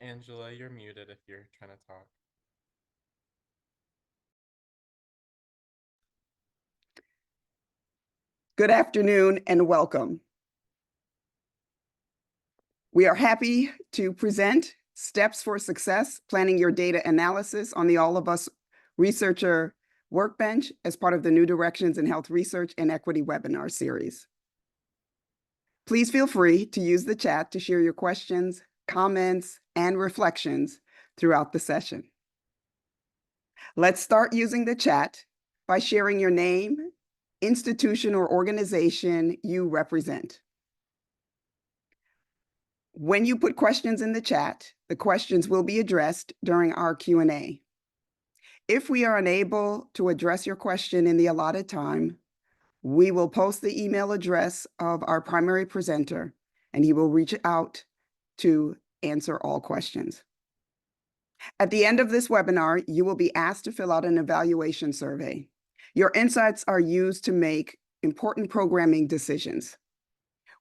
Angela, you're muted if you're trying to talk. Good afternoon and welcome. We are happy to present Steps for Success, Planning Your Data Analysis on the All of Us Researcher Workbench as part of the New Directions in Health Research and Equity webinar series. Please feel free to use the chat to share your questions, comments, and reflections throughout the session. Let's start using the chat by sharing your name, institution, or organization you represent. When you put questions in the chat, the questions will be addressed during our Q&A. If we are unable to address your question in the allotted time, we will post the email address of our primary presenter, and he will reach out to answer all questions. At the end of this webinar, you will be asked to fill out an evaluation survey. Your insights are used to make important programming decisions.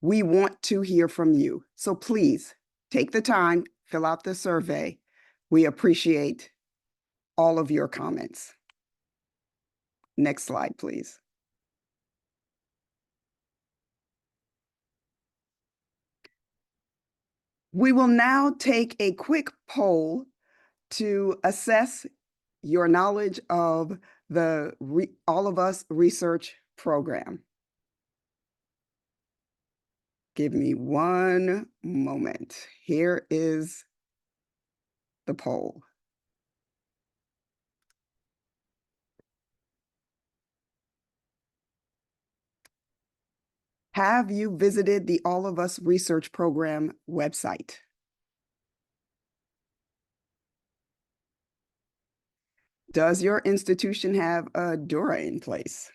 We want to hear from you, so please take the time, fill out the survey. We appreciate all of your comments. Next slide, please. We will now take a quick poll to assess your knowledge of the All of Us research program. Give me one moment. Here is the poll. Have you visited the All of Us research program website? Does your institution have a DURA in place?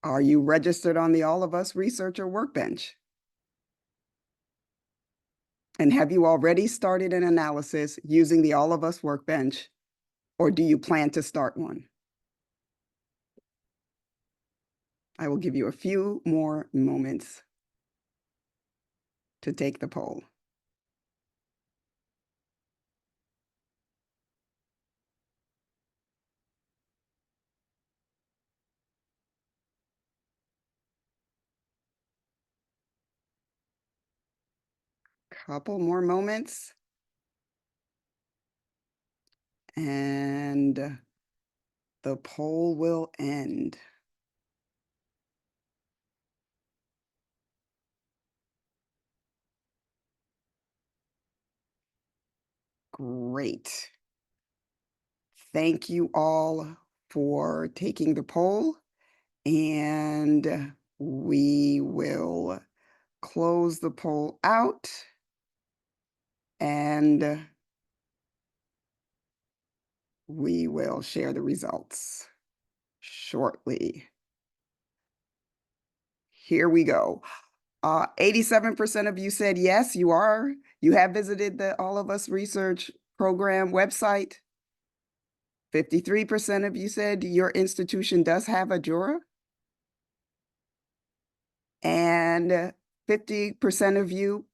Are you registered on the All of Us Researcher Workbench? And have you already started an analysis using the All of Us Workbench, or do you plan to start one? I will give you a few more moments to take the poll. Couple more moments. And the poll will end. Great. Thank you all for taking the poll, and we will close the poll out, and we will share the results shortly. Here we go. 87% of you said yes, you have visited the All of Us Research Program website. 53% of you said your institution does have a DURA. And 50% of you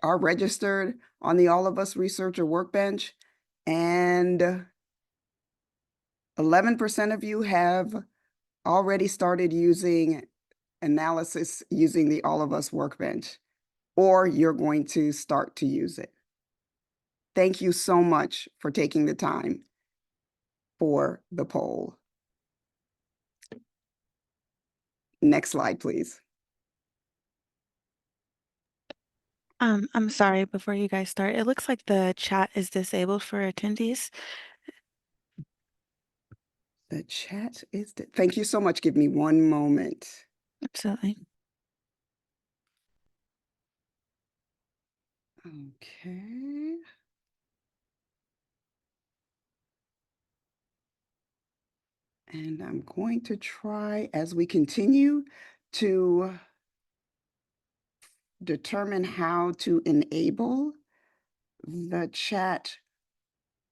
are registered on the All of Us Researcher Workbench. And 11% of you have already started using analysis using the All of Us Workbench, or you're going to start to use it. Thank you so much for taking the time for the poll. Next slide, please. I'm sorry, before you guys start, it looks like the chat is disabled for attendees. The chat is, thank you so much. Give me one moment. Absolutely. Okay. And I'm going to try, as we continue, to determine how to enable the chat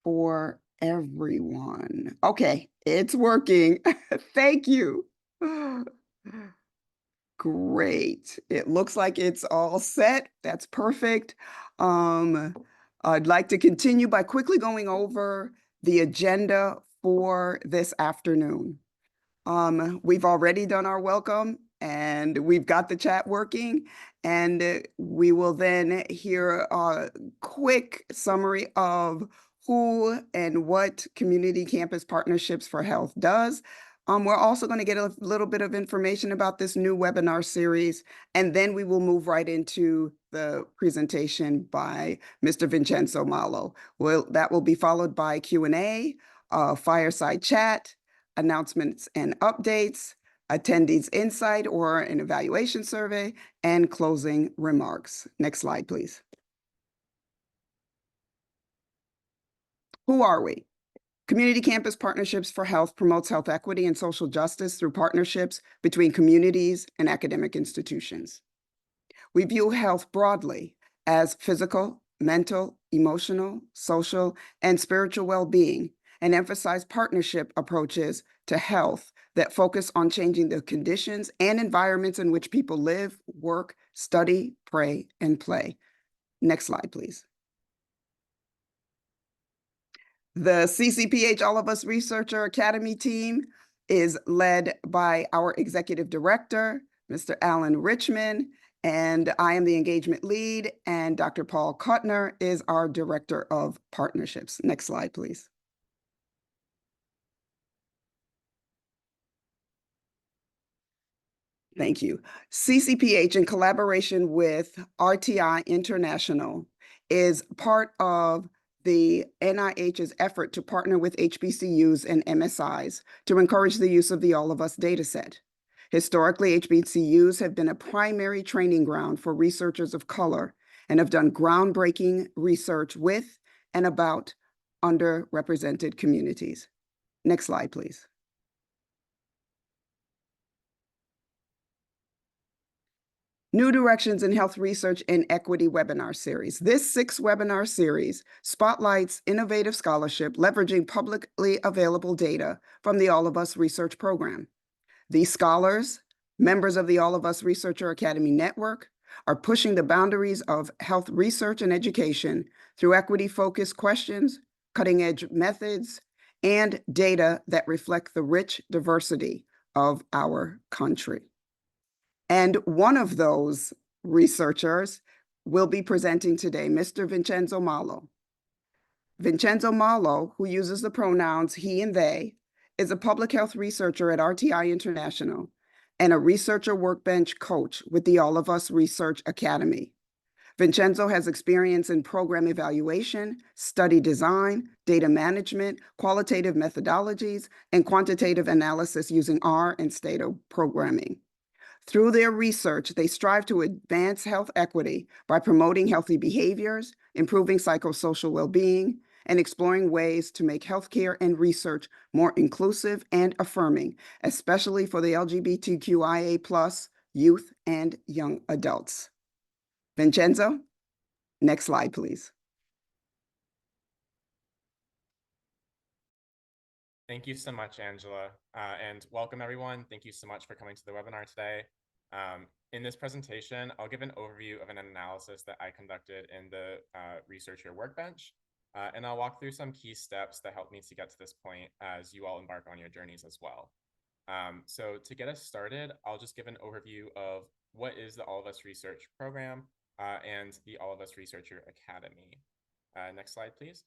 for everyone. Okay, it's working. Thank you. Great. It looks like it's all set. That's perfect. I'd like to continue by quickly going over the agenda for this afternoon. We've already done our welcome and we've got the chat working, and we will then hear a quick summary of who and what Community Campus Partnerships for Health does. We're also going to get a little bit of information about this new webinar series, and then we will move right into the presentation by Mr. Vincenzo Malo. That will be followed by Q&A, fireside chat, announcements and updates, attendees insight or an evaluation survey, and closing remarks. Next slide, please. Who are we? Community Campus Partnerships for Health promotes health equity and social justice through partnerships between communities and academic institutions. We view health broadly as physical, mental, emotional, social, and spiritual well-being, and emphasize partnership approaches to health that focus on changing the conditions and environments in which people live, work, study, pray, and play. Next slide, please. The CCPH All of Us Researcher Academy team is led by our executive director, Mr. Alan Richmond, and I am the engagement lead, and Dr. Paul Kuttner is our director of partnerships. Next slide, please. Thank you. CCPH, in collaboration with RTI International, is part of the NIH's effort to partner with HBCUs and MSIs to encourage the use of the All of Us dataset. Historically, HBCUs have been a primary training ground for researchers of color and have done groundbreaking research with and about underrepresented communities. Next slide, please. New Directions in Health Research and Equity webinar series. This 6-webinar series spotlights innovative scholarship leveraging publicly available data from the All of Us Research Program. These scholars, members of the All of Us Researcher Academy Network, are pushing the boundaries of health research and education through equity-focused questions, cutting-edge methods, and data that reflect the rich diversity of our country. And one of those researchers will be presenting today, Mr. Vincenzo Malo. Vincenzo Malo, who uses the pronouns he and they, is a public health researcher at RTI International and a Researcher Workbench coach with the All of Us Research Academy. Vincenzo has experience in program evaluation, study design, data management, qualitative methodologies, and quantitative analysis using R and Stata programming. Through their research, they strive to advance health equity by promoting healthy behaviors, improving psychosocial well-being, and exploring ways to make healthcare and research more inclusive and affirming, especially for the LGBTQIA+ youth and young adults. Vincenzo, next slide, please. Thank you so much, Angela, and welcome everyone. Thank you so much for coming to the webinar today. In this presentation, I'll give an overview of an analysis that I conducted in the Researcher Workbench, and I'll walk through some key steps that helped me to get to this point as you all embark on your journeys as well. So to get us started, I'll just give an overview of what is the All of Us Research Program and the All of Us Researcher Academy. Next slide, please.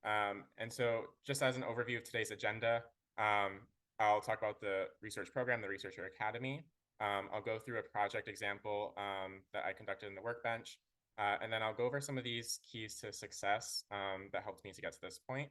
And so just as an overview of today's agenda, I'll talk about the research program, the Researcher Academy. I'll go through a project example that I conducted in the workbench, and then I'll go over some of these keys to success that helped me to get to this point.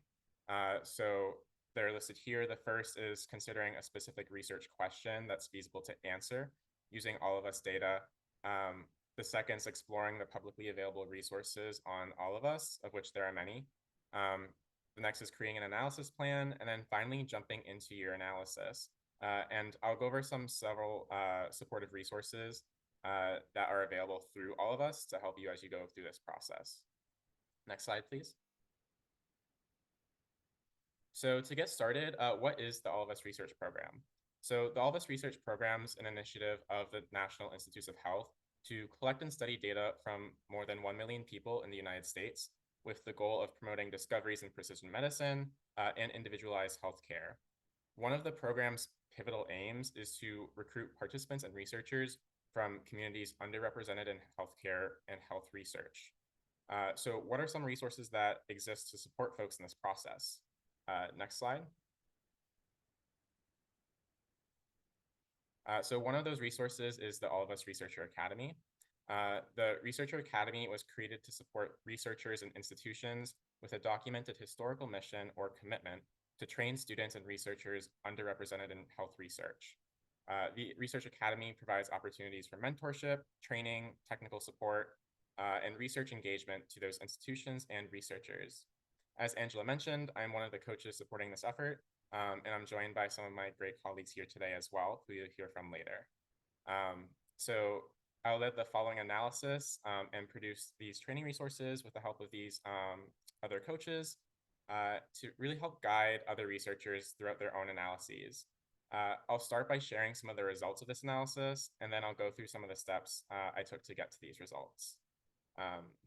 So they're listed here. The first is considering a specific research question that's feasible to answer using All of Us data. The second is exploring the publicly available resources on All of Us, of which there are many. The next is creating an analysis plan, and then finally jumping into your analysis. And I'll go over several supportive resources that are available through All of Us to help you as you go through this process. Next slide, please. So to get started, what is the All of Us Research Program? So the All of Us Research Program is an initiative of the National Institutes of Health to collect and study data from more than 1 million people in the United States with the goal of promoting discoveries in precision medicine and individualized healthcare. One of the program's pivotal aims is to recruit participants and researchers from communities underrepresented in healthcare and health research. So what are some resources that exist to support folks in this process? Next slide. So one of those resources is the All of Us Researcher Academy. The Researcher Academy was created to support researchers and institutions with a documented historical mission or commitment to train students and researchers underrepresented in health research. The Research Academy provides opportunities for mentorship, training, technical support, and research engagement to those institutions and researchers. As Angela mentioned, I'm one of the coaches supporting this effort, and I'm joined by some of my great colleagues here today as well, who you'll hear from later. So I'll lead the following analysis and produce these training resources with the help of these other coaches to really help guide other researchers throughout their own analyses. I'll start by sharing some of the results of this analysis, and then I'll go through some of the steps I took to get to these results.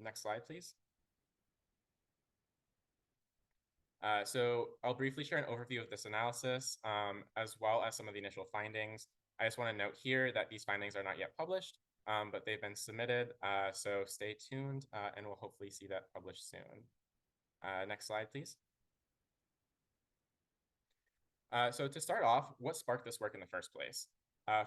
Next slide, please. So I'll briefly share an overview of this analysis, as well as some of the initial findings. I just want to note here that these findings are not yet published, but they've been submitted, so stay tuned, and we'll hopefully see that published soon. Next slide, please. So to start off, what sparked this work in the first place?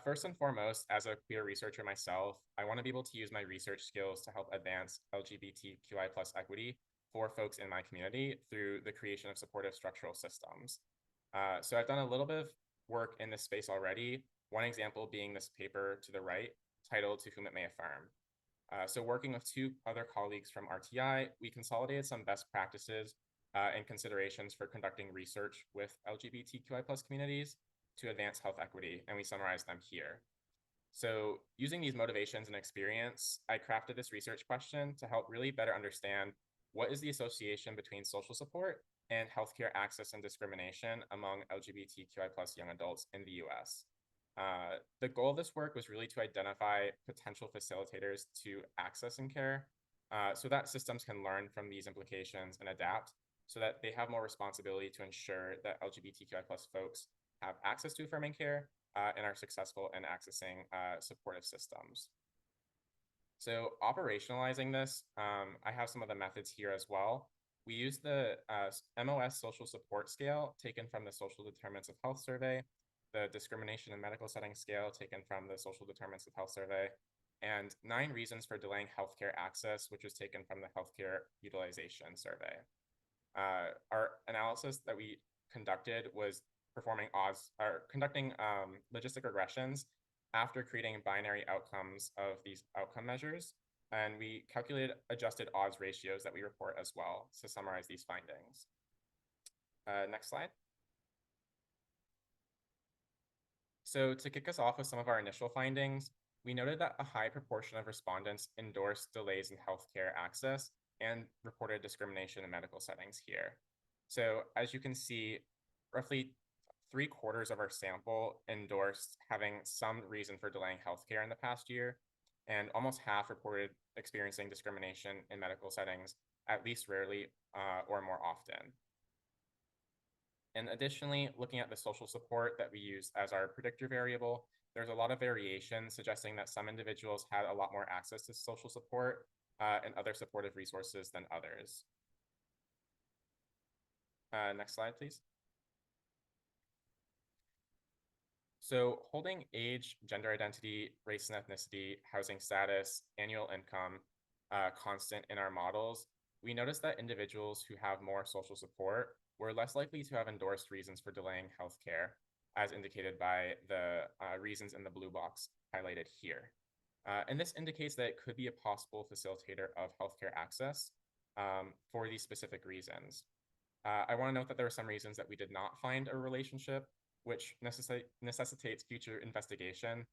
First and foremost, as a queer researcher myself, I want to be able to use my research skills to help advance LGBTQI+ equity for folks in my community through the creation of supportive structural systems. So I've done a little bit of work in this space already, one example being this paper to the right, titled To Whom It May Affirm. So working with two other colleagues from RTI, we consolidated some best practices and considerations for conducting research with LGBTQI+ communities to advance health equity, and we summarize them here. So using these motivations and experience, I crafted this research question to help really better understand what is the association between social support and healthcare access and discrimination among LGBTQI+ young adults in the US. The goal of this work was really to identify potential facilitators to access and care so that systems can learn from these implications and adapt so that they have more responsibility to ensure that LGBTQI+ folks have access to affirming care and are successful in accessing supportive systems. So operationalizing this, I have some of the methods here as well. We use the MOS social support scale taken from the Social Determinants of Health Survey, the discrimination in medical setting scale taken from the Social Determinants of Health Survey, and 9 reasons for delaying healthcare access, which was taken from the Healthcare Utilization Survey. Our analysis that we conducted was conducting logistic regressions after creating binary outcomes of these outcome measures. And we calculated adjusted odds ratios that we report as well to summarize these findings. Next slide. So to kick us off with some of our initial findings, we noted that a high proportion of respondents endorsed delays in healthcare access and reported discrimination in medical settings here. So as you can see, roughly 3/4 of our sample endorsed having some reason for delaying healthcare in the past year, and almost half reported experiencing discrimination in medical settings, at least rarely or more often. And additionally, looking at the social support that we use as our predictor variable, there's a lot of variation suggesting that some individuals had a lot more access to social support and other supportive resources than others. Next slide, please. So holding age, gender identity, race and ethnicity, housing status, annual income constant in our models, we noticed that individuals who have more social support were less likely to have endorsed reasons for delaying healthcare, as indicated by the reasons in the blue box highlighted here. And this indicates that it could be a possible facilitator of healthcare access for these specific reasons. I want to note that there are some reasons that we did not find a relationship, which necessitates future investigation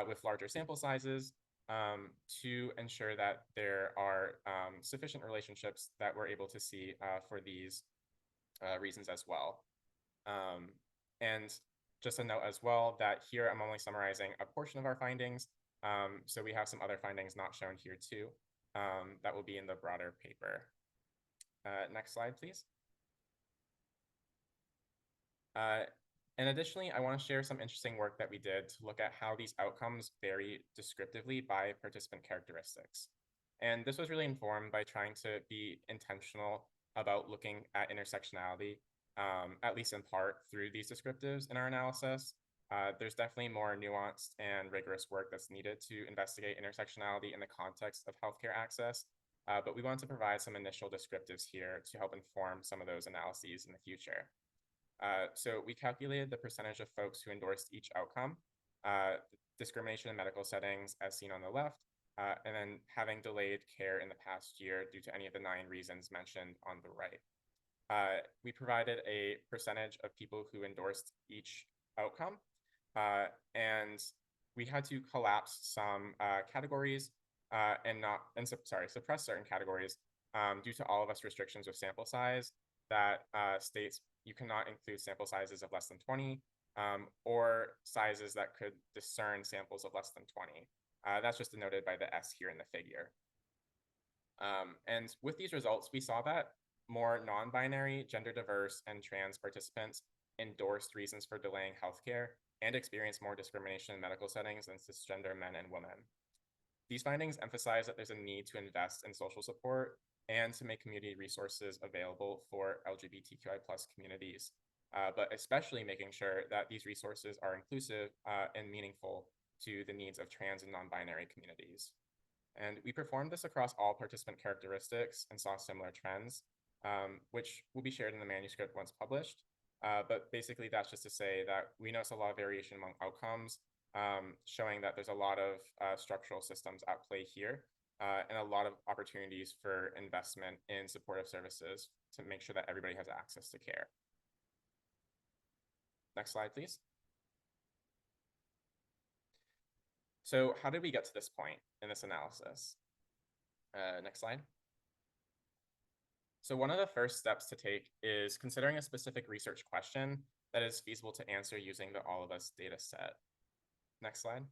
with larger sample sizes to ensure that there are sufficient relationships that we're able to see for these reasons as well. And just a note as well that here I'm only summarizing a portion of our findings. So we have some other findings not shown here too, that will be in the broader paper. Next slide, please. And additionally, I want to share some interesting work that we did to look at how these outcomes vary descriptively by participant characteristics. And this was really informed by trying to be intentional about looking at intersectionality, at least in part through these descriptives in our analysis. There's definitely more nuanced and rigorous work that's needed to investigate intersectionality in the context of healthcare access, but we want to provide some initial descriptives here to help inform some of those analyses in the future. So we calculated the percentage of folks who endorsed each outcome, discrimination in medical settings as seen on the left, and then having delayed care in the past year due to any of the 9 reasons mentioned on the right. We provided a percentage of people who endorsed each outcome, and we had to collapse some categories suppress certain categories due to all of us restrictions with sample size that states you cannot include sample sizes of less than 20 or sizes that could discern samples of less than 20. That's just denoted by the S here in the figure. And with these results, we saw that more non-binary, gender diverse, and trans participants endorsed reasons for delaying healthcare and experienced more discrimination in medical settings than cisgender men and women. These findings emphasize that there's a need to invest in social support and to make community resources available for LGBTQI+ communities, but especially making sure that these resources are inclusive and meaningful to the needs of trans and non-binary communities. And we performed this across all participant characteristics and saw similar trends, which will be shared in the manuscript once published. But basically, that's just to say that we notice a lot of variation among outcomes, showing that there's a lot of structural systems at play here, and a lot of opportunities for investment in supportive services to make sure that everybody has access to care. Next slide, please. So how did we get to this point in this analysis? Next slide. So one of the first steps to take is considering a specific research question that is feasible to answer using the All of Us data set. Next slide.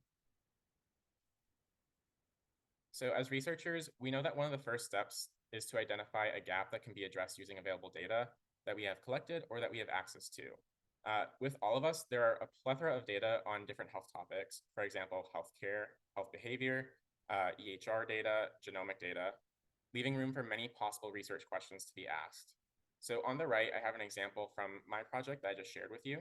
So as researchers, we know that one of the first steps is to identify a gap that can be addressed using available data that we have collected or that we have access to. With All of Us, there are a plethora of data on different health topics, for example, healthcare, health behavior, EHR data, genomic data, leaving room for many possible research questions to be asked. So on the right, I have an example from my project that I just shared with you.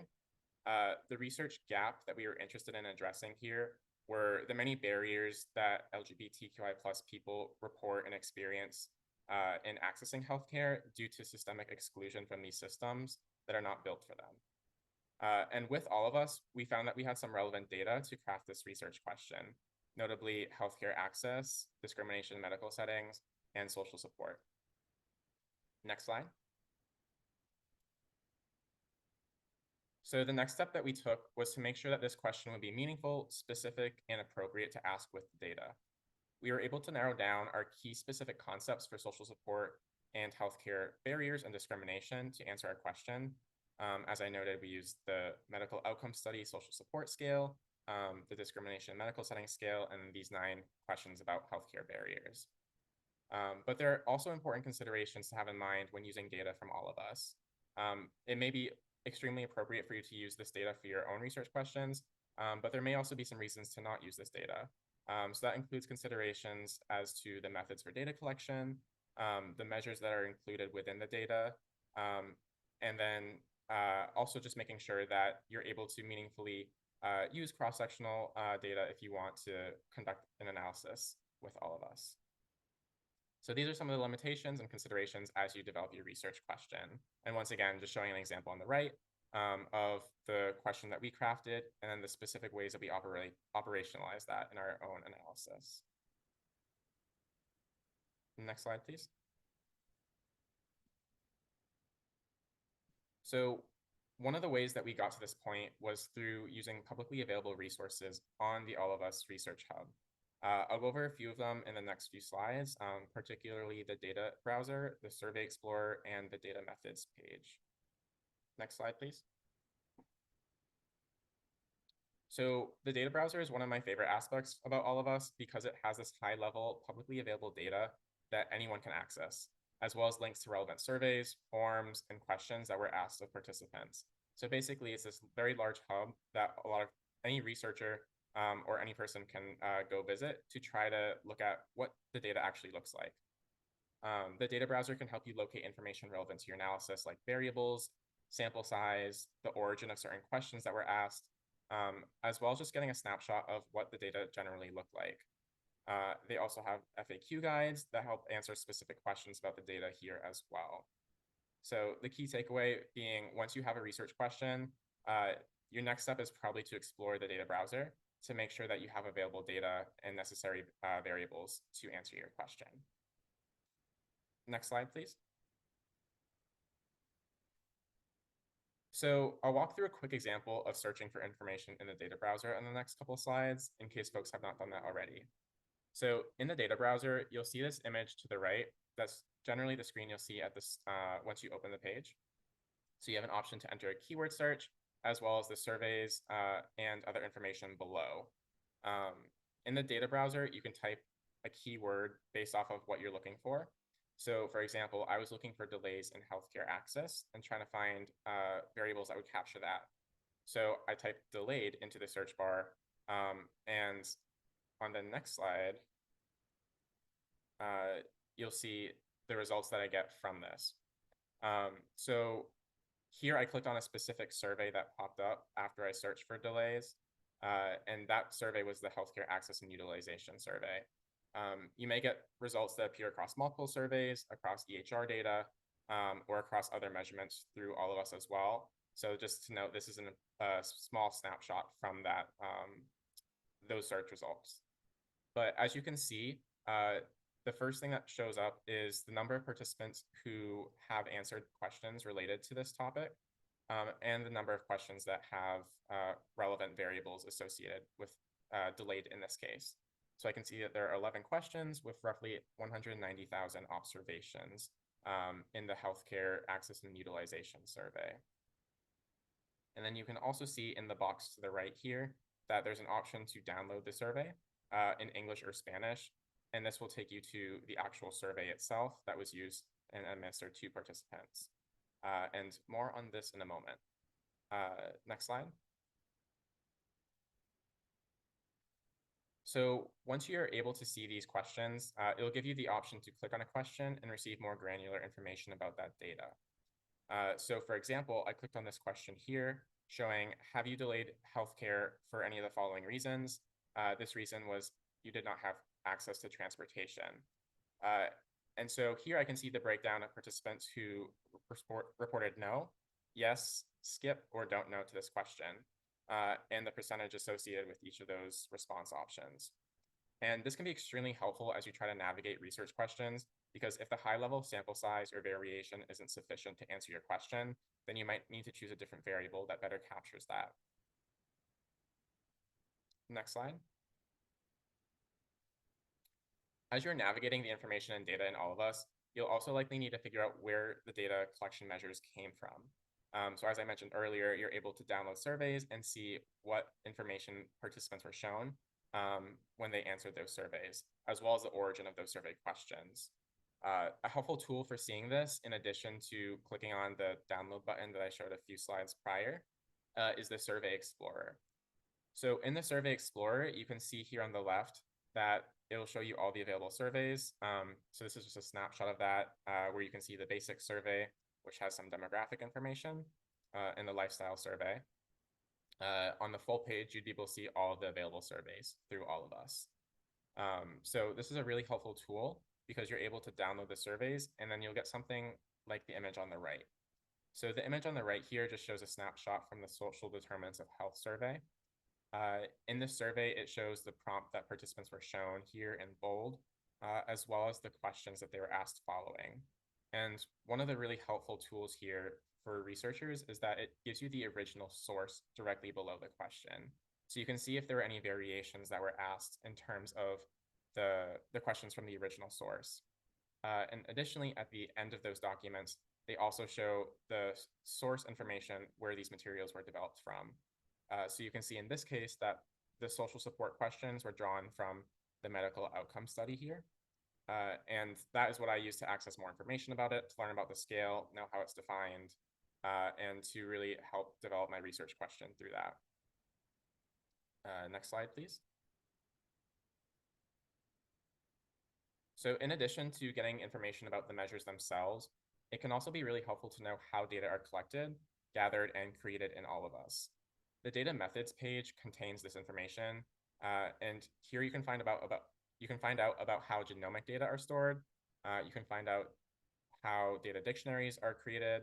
The research gap that we were interested in addressing here were the many barriers that LGBTQI+ people report and experience in accessing healthcare due to systemic exclusion from these systems that are not built for them. And with All of Us, we found that we had some relevant data to craft this research question, notably healthcare access, discrimination in medical settings, and social support. Next slide. So the next step that we took was to make sure that this question would be meaningful, specific, and appropriate to ask with the data. We were able to narrow down our key specific concepts for social support and healthcare barriers and discrimination to answer our question. As I noted, we used the medical outcome study social support scale, the discrimination medical setting scale, and these 9 questions about healthcare barriers. But there are also important considerations to have in mind when using data from All of Us. It may be extremely appropriate for you to use this data for your own research questions, but there may also be some reasons to not use this data. So that includes considerations as to the methods for data collection, the measures that are included within the data, and then also just making sure that you're able to meaningfully use cross-sectional data if you want to conduct an analysis with All of Us. So these are some of the limitations and considerations as you develop your research question. And once again, just showing an example on the right of the question that we crafted and then the specific ways that we operationalize that in our own analysis. Next slide, please. So one of the ways that we got to this point was through using publicly available resources on the All of Us Research Hub. I'll go over a few of them in the next few slides, particularly the data browser, the survey explorer, and the data methods page. Next slide, please. So the data browser is one of my favorite aspects about all of us because it has this high level publicly available data that anyone can access, as well as links to relevant surveys, forms, and questions that were asked of participants. So basically, it's this very large hub that any researcher or any person can go visit to try to look at what the data actually looks like. The data browser can help you locate information relevant to your analysis, like variables, sample size, the origin of certain questions that were asked, as well as just getting a snapshot of what the data generally look like. They also have FAQ guides that help answer specific questions about the data here as well. So the key takeaway being, once you have a research question, your next step is probably to explore the data browser to make sure that you have available data and necessary variables to answer your question. Next slide, please. So I'll walk through a quick example of searching for information in the data browser in the next couple of slides, in case folks have not done that already. So in the data browser, you'll see this image to the right. That's generally the screen you'll see at this once you open the page. So you have an option to enter a keyword search, as well as the surveys and other information below. In the data browser, you can type a keyword based off of what you're looking for. So for example, I was looking for delays in healthcare access and trying to find variables that would capture that. So I typed delayed into the search bar, and on the next slide, you'll see the results that I get from this. So here I clicked on a specific survey that popped up after I searched for delays, and that survey was the Healthcare Access and Utilization Survey. You may get results that appear across multiple surveys, across EHR data, or across other measurements through all of us as well. So just to note, this is a small snapshot from that those search results. But as you can see, the first thing that shows up is the number of participants who have answered questions related to this topic, and the number of questions that have relevant variables associated with delayed in this case. So I can see that there are 11 questions with roughly 190,000 observations in the Healthcare Access and Utilization Survey. And then you can also see in the box to the right here that there's an option to download the survey in English or Spanish, and this will take you to the actual survey itself that was used and administered to participants. And more on this in a moment. Next slide. So once you're able to see these questions, it'll give you the option to click on a question and receive more granular information about that data. So for example, I clicked on this question here showing, have you delayed healthcare for any of the following reasons? This reason was you did not have access to transportation. And so here I can see the breakdown of participants who reported no, yes, skip, or don't know to this question, and the percentage associated with each of those response options. And this can be extremely helpful as you try to navigate research questions, because if the high-level sample size or variation isn't sufficient to answer your question, then you might need to choose a different variable that better captures that. Next slide. As you're navigating the information and data in all of us, you'll also likely need to figure out where the data collection measures came from. So as I mentioned earlier, you're able to download surveys and see what information participants were shown when they answered those surveys, as well as the origin of those survey questions. A helpful tool for seeing this, in addition to clicking on the download button that I showed a few slides prior, is the Survey Explorer. So in the Survey Explorer, you can see here on the left that it'll show you all the available surveys. So this is just a snapshot of that, where you can see the basic survey, which has some demographic information, and the lifestyle survey. On the full page, you'd be able to see all of the available surveys through all of us. So this is a really helpful tool because you're able to download the surveys, and then you'll get something like the image on the right. So the image on the right here just shows a snapshot from the Social Determinants of Health survey. In this survey, it shows the prompt that participants were shown here in bold, as well as the questions that they were asked following. And one of the really helpful tools here for researchers is that it gives you the original source directly below the question. So you can see if there were any variations that were asked in terms of the questions from the original source. And additionally, at the end of those documents, they also show the source information where these materials were developed from. So you can see in this case that the social support questions were drawn from the medical outcome study here. And that is what I use to access more information about it, to learn about the scale, know how it's defined, and to really help develop my research question through that. Next slide, please. So in addition to getting information about the measures themselves, it can also be really helpful to know how data are collected, gathered, and created in All of Us. The data methods page contains this information, and here you can find out about how genomic data are stored. You can find out how data dictionaries are created,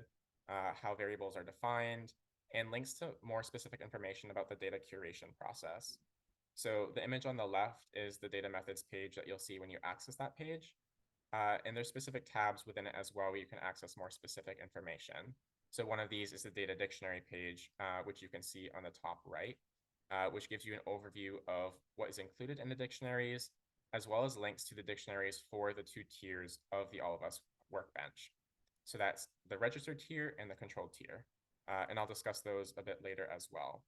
how variables are defined, and links to more specific information about the data curation process. So the image on the left is the data methods page that you'll see when you access that page. And there's specific tabs within it as well where you can access more specific information. So one of these is the data dictionary page, which you can see on the top right, which gives you an overview of what is included in the dictionaries, as well as links to the dictionaries for the two tiers of the All of Us workbench. So that's the registered tier and the controlled tier. And I'll discuss those a bit later as well.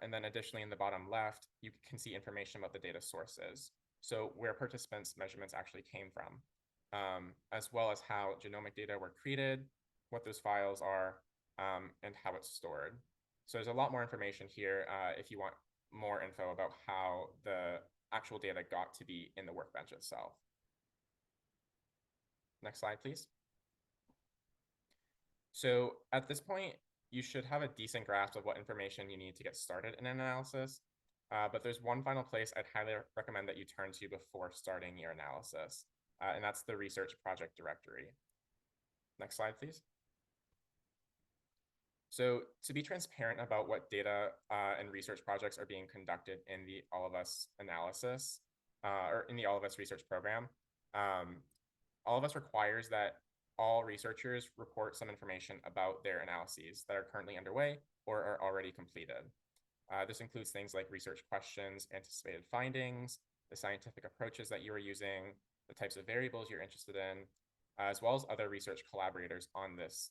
And then additionally, in the bottom left, you can see information about the data sources. So where participants' measurements actually came from, as well as how genomic data were created, what those files are, and how it's stored. So there's a lot more information here if you want more info about how the actual data got to be in the workbench itself. Next slide, please. So at this point, you should have a decent grasp of what information you need to get started in an analysis. But there's one final place I'd highly recommend that you turn to before starting your analysis, and that's the research project directory. Next slide, please. So to be transparent about what data and research projects are being conducted in the All of Us analysis, or in the All of Us research program, All of Us requires that all researchers report some information about their analyses that are currently underway or are already completed. This includes things like research questions, anticipated findings, the scientific approaches that you are using, the types of variables you're interested in, as well as other research collaborators on this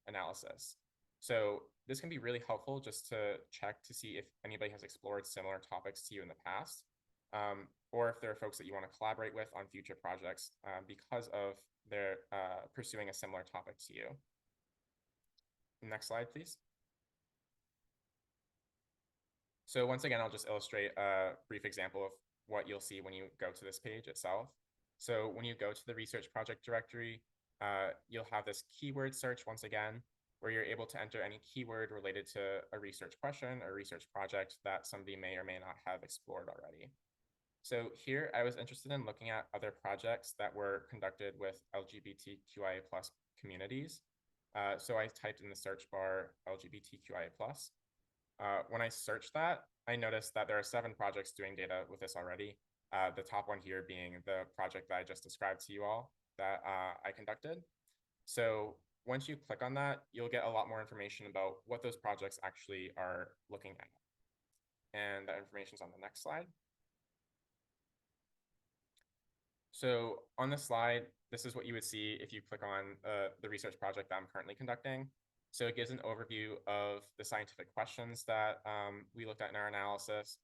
analysis. So this can be really helpful just to check to see if anybody has explored similar topics to you in the past, or if there are folks that you want to collaborate with on future projects because of their pursuing a similar topic to you. Next slide, please. So once again, I'll just illustrate a brief example of what you'll see when you go to this page itself. So when you go to the research project directory, you'll have this keyword search once again, where you're able to enter any keyword related to a research question or research project that somebody may or may not have explored already. So here I was interested in looking at other projects that were conducted with LGBTQIA+ communities. So I typed in the search bar LGBTQIA+. When I searched that, I noticed that there are 7 projects doing data with this already. The top one here being the project that I just described to you all that I conducted. So once you click on that, you'll get a lot more information about what those projects actually are looking at. And that information is on the next slide. So on this slide, this is what you would see if you click on the research project that I'm currently conducting. So it gives an overview of the scientific questions that we looked at in our analysis.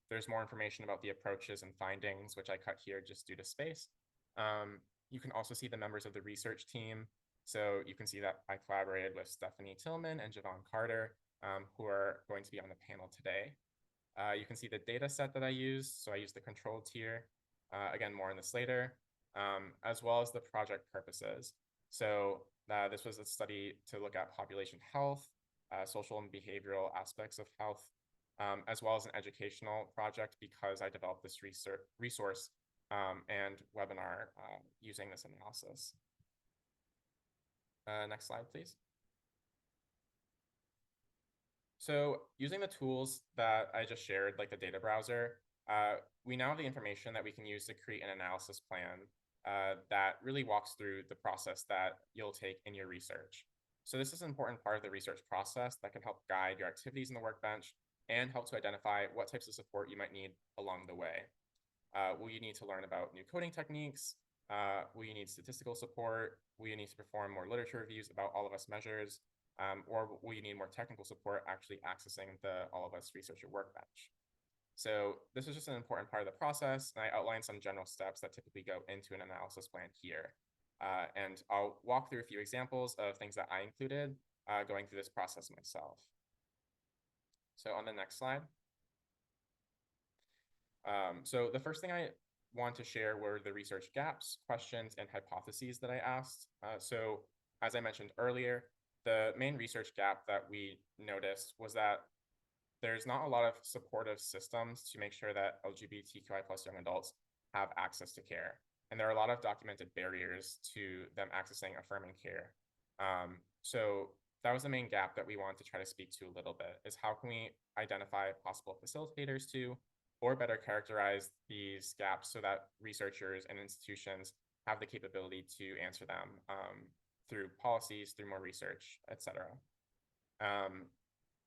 There's more information about the approaches and findings, which I cut here just due to space. You can also see the members of the research team. So you can see that I collaborated with Stephanie Tillman and Javon Carter, who are going to be on the panel today. You can see the data set that I used. So I used the control tier. Again, more on this later, as well as the project purposes. So this was a study to look at population health, social and behavioral aspects of health, as well as an educational project because I developed this resource and webinar using this analysis. Next slide, please. So using the tools that I just shared, like the data browser, we now have the information that we can use to create an analysis plan that really walks through the process that you'll take in your research. So this is an important part of the research process that can help guide your activities in the workbench and help to identify what types of support you might need along the way. Will you need to learn about new coding techniques? Will you need statistical support? Will you need to perform more literature reviews about All of Us measures? or will you need more technical support actually accessing the All of Us Researcher Workbench? So this is just an important part of the process, and I outlined some general steps that typically go into an analysis plan here. And I'll walk through a few examples of things that I included going through this process myself. So on the next slide. So the first thing I want to share were the research gaps, questions, and hypotheses that I asked. So as I mentioned earlier, the main research gap that we noticed was that there's not a lot of supportive systems to make sure that LGBTQI+ young adults have access to care. And there are a lot of documented barriers to them accessing affirming care. So that was the main gap that we wanted to try to speak to a little bit, is how can we identify possible facilitators to, or better characterize these gaps so that researchers and institutions have the capability to answer them through policies, through more research, et cetera.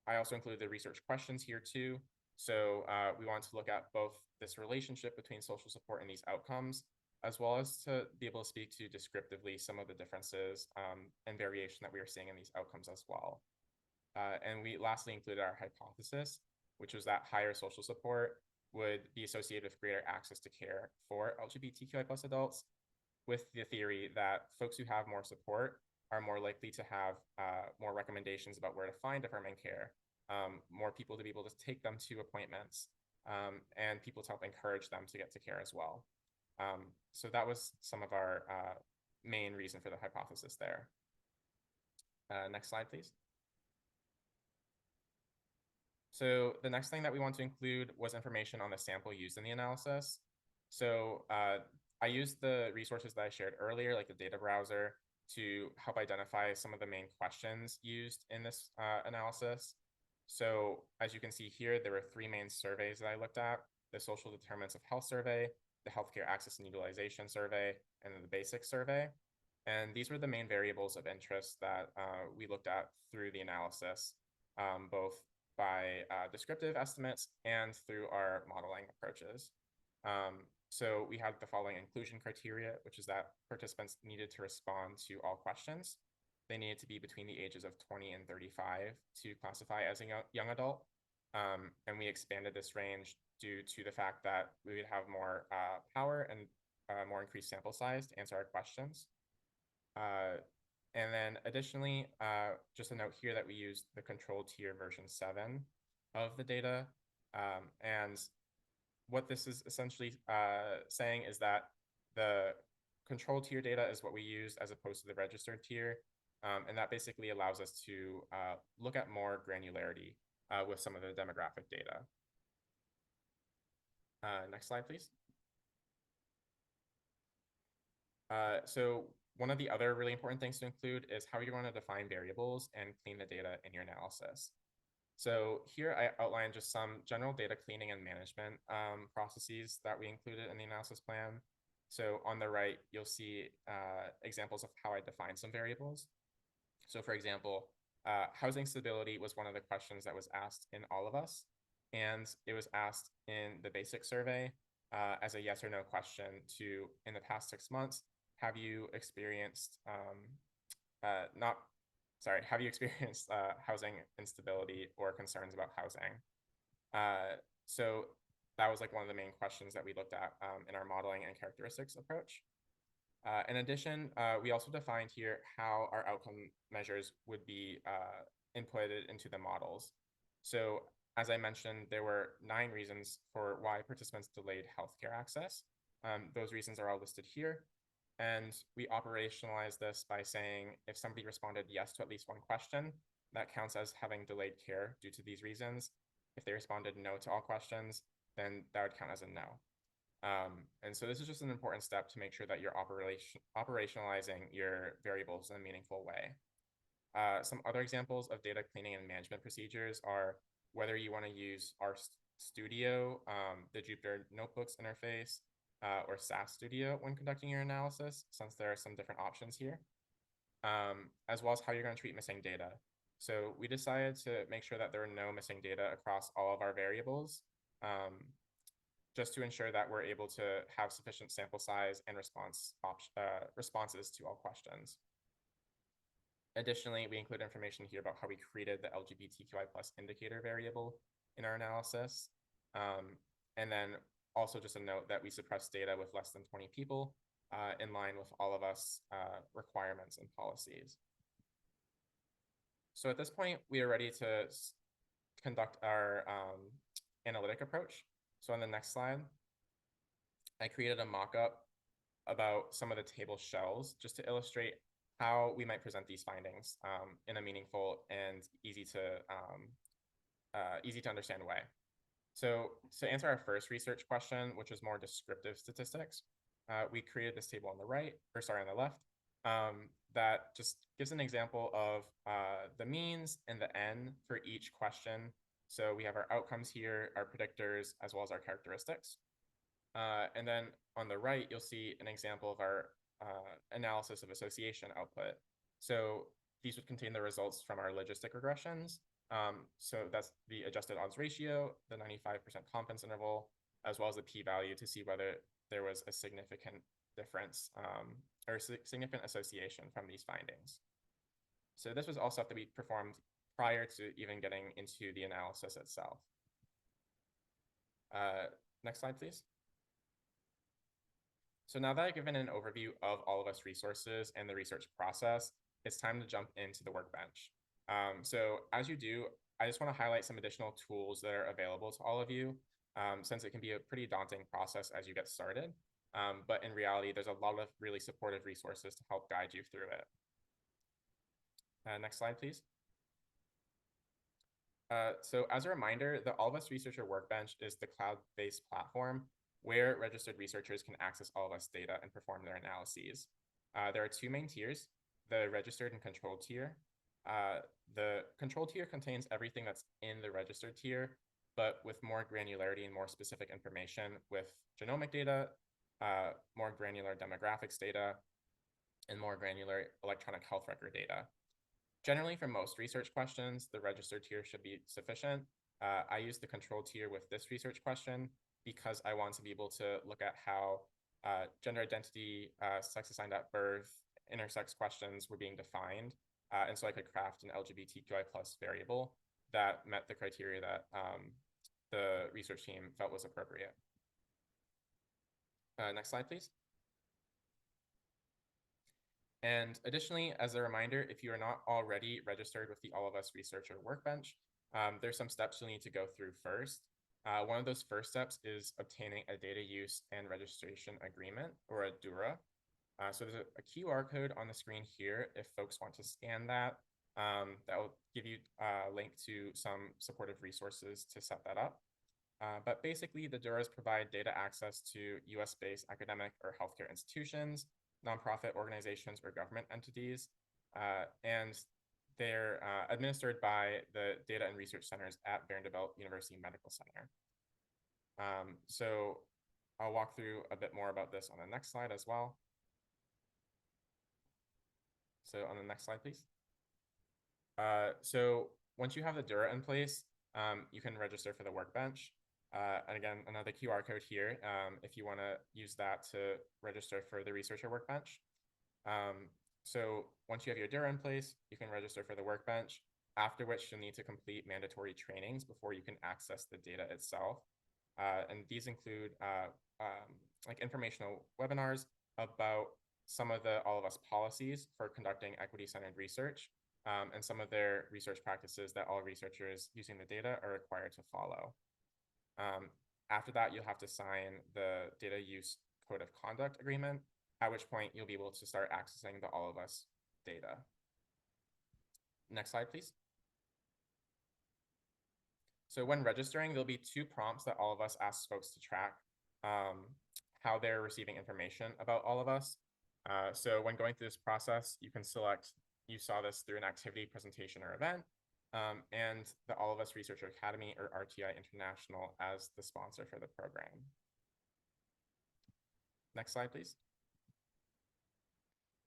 I also included the research questions here too. So we want to look at both this relationship between social support and these outcomes, as well as to be able to speak to descriptively some of the differences and variation that we are seeing in these outcomes as well. And we lastly included our hypothesis, which was that higher social support would be associated with greater access to care for LGBTQI+ adults, with the theory that folks who have more support are more likely to have more recommendations about where to find affirming care, more people to be able to take them to appointments, and people to help encourage them to get to care as well. So that was some of our main reason for the hypothesis there. Next slide, please. So the next thing that we want to include was information on the sample used in the analysis. So I used the resources that I shared earlier, like the data browser, to help identify some of the main questions used in this analysis. So as you can see here, there were 3 main surveys that I looked at: the Social Determinants of Health Survey, the Healthcare Access and Utilization Survey, and then the Basic Survey. And these were the main variables of interest that we looked at through the analysis, both by descriptive estimates and through our modeling approaches. So we had the following inclusion criteria, which is that participants needed to respond to all questions. They needed to be between the ages of 20 and 35 to classify as a young adult. And we expanded this range due to the fact that we would have more power and more increased sample size to answer our questions. And then additionally, just a note here that we used the control tier version 7 of the data. And what this is essentially saying is that the control tier data is what we use as opposed to the registered tier. And that basically allows us to look at more granularity with some of the demographic data. Next slide, please. So one of the other really important things to include is how you're going to define variables and clean the data in your analysis. So here I outlined just some general data cleaning and management processes that we included in the analysis plan. So on the right, you'll see examples of how I define some variables. So for example, housing stability was one of the questions that was asked in All of Us, and it was asked in the Basic Survey as a yes or no question to, in the past 6 months, have you experienced have you experienced housing instability or concerns about housing? So that was like one of the main questions that we looked at in our modeling and characteristics approach. In addition, we also defined here how our outcome measures would be inputted into the models. So as I mentioned, there were 9 reasons for why participants delayed healthcare access. Those reasons are all listed here. And we operationalize this by saying if somebody responded yes to at least one question, that counts as having delayed care due to these reasons. If they responded no to all questions, then that would count as a no. And so this is just an important step to make sure that you're operationalizing your variables in a meaningful way. Some other examples of data cleaning and management procedures are whether you want to use our Studio, the Jupyter Notebooks interface, or SAS Studio when conducting your analysis, since there are some different options here, as well as how you're going to treat missing data. So we decided to make sure that there are no missing data across all of our variables, just to ensure that we're able to have sufficient sample size and responses to all questions. Additionally, we include information here about how we created the LGBTQI+ indicator variable in our analysis. And then also just a note that we suppress data with less than 20 people in line with all of us requirements and policies. So at this point, we are ready to conduct our analytic approach. So on the next slide, I created a mock-up about some of the table shells just to illustrate how we might present these findings in a meaningful and easy to understand way. So to answer our first research question, which was more descriptive statistics, we created this table on the left, that just gives an example of the means and the N for each question. So we have our outcomes here, our predictors, as well as our characteristics. And then on the right, you'll see an example of our analysis of association output. So these would contain the results from our logistic regressions. So that's the adjusted odds ratio, the 95% confidence interval, as well as the p-value to see whether there was a significant difference or significant association from these findings. So this was all stuff that we performed prior to even getting into the analysis itself. Next slide, please. So now that I've given an overview of all of us resources and the research process, it's time to jump into the workbench. So as you do, I just want to highlight some additional tools that are available to all of you, since it can be a pretty daunting process as you get started. But in reality, there's a lot of really supportive resources to help guide you through it. Next slide, please. So as a reminder, the All of Us Researcher Workbench is the cloud-based platform where registered researchers can access all of us data and perform their analyses. There are two main tiers, the registered and controlled tier. The control tier contains everything that's in the registered tier, but with more granularity and more specific information with genomic data, more granular demographics data, and more granular electronic health record data. Generally, for most research questions, the registered tier should be sufficient. I use the control tier with this research question because I want to be able to look at how gender identity, sex assigned at birth, intersex questions were being defined. And so I could craft an LGBTQI+ variable that met the criteria that the research team felt was appropriate. Next slide, please. And additionally, as a reminder, if you are not already registered with the All of Us Researcher Workbench, there's some steps you'll need to go through first. One of those first steps is obtaining a data use and registration agreement, or a DURA. So there's a QR code on the screen here if folks want to scan that. That will give you a link to some supportive resources to set that up. But basically, the DURAs provide data access to US-based academic or healthcare institutions, nonprofit organizations, or government entities. And they're administered by the Data and Research Centers at Vanderbilt University Medical Center. So I'll walk through a bit more about this on the next slide as well. So on the next slide, please. So once you have the DURA in place, you can register for the workbench. And again, another QR code here if you want to use that to register for the Researcher Workbench. So once you have your DURA in place, you can register for the workbench, after which you'll need to complete mandatory trainings before you can access the data itself. And these include like informational webinars about some of the All of Us policies for conducting equity-centered research and some of their research practices that all researchers using the data are required to follow. After that, you'll have to sign the Data Use Code of Conduct Agreement, at which point you'll be able to start accessing the All of Us data. Next slide, please. So when registering, there'll be two prompts that All of Us asks folks to track how they're receiving information about All of Us. So when going through this process, you can select, you saw this through an activity, presentation, or event, and the All of Us Researcher Academy, or RTI International, as the sponsor for the program. Next slide, please.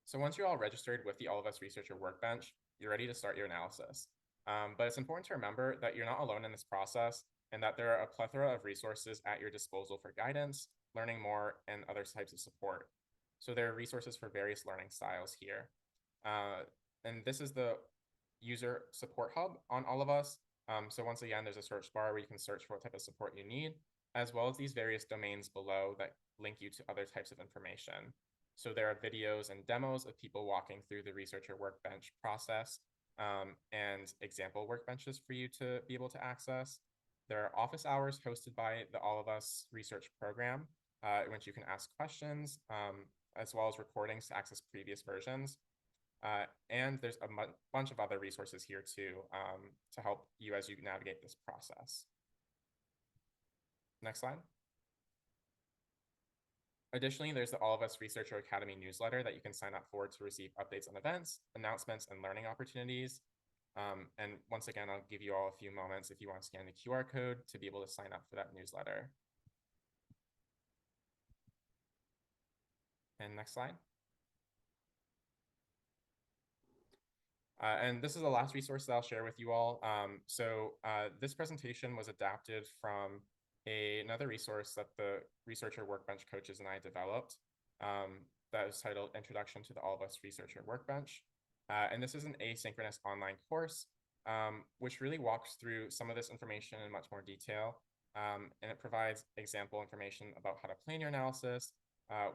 So once you're all registered with the All of Us Researcher Workbench, you're ready to start your analysis. But it's important to remember that you're not alone in this process and that there are a plethora of resources at your disposal for guidance, learning more, and other types of support. So there are resources for various learning styles here. And this is the user support hub on All of Us. So once again, there's a search bar where you can search for what type of support you need, as well as these various domains below that link you to other types of information. So there are videos and demos of people walking through the Researcher Workbench process, and example workbenches for you to be able to access. There are office hours hosted by the All of Us research program, in which you can ask questions, as well as recordings to access previous versions. And there's a bunch of other resources here too, to help you as you navigate this process. Next slide. Additionally, there's the All of Us Researcher Academy newsletter that you can sign up for to receive updates on events, announcements, and learning opportunities. And once again, I'll give you all a few moments if you want to scan the QR code to be able to sign up for that newsletter. And next slide. And this is the last resource that I'll share with you all. This presentation was adapted from another resource that the Researcher Workbench coaches and I developed, that is titled Introduction to the All of Us Researcher Workbench. And this is an asynchronous online course, which really walks through some of this information in much more detail. And it provides example information about how to plan your analysis,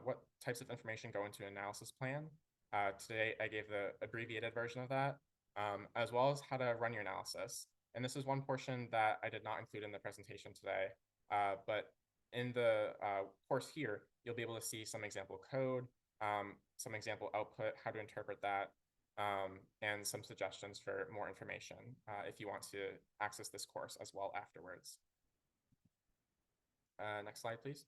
what types of information go into an analysis plan. Today, I gave the abbreviated version of that, as well as how to run your analysis. And this is one portion that I did not include in the presentation today, but in the course here, you'll be able to see some example code, some example output, how to interpret that, and some suggestions for more information if you want to access this course as well afterwards. Next slide, please.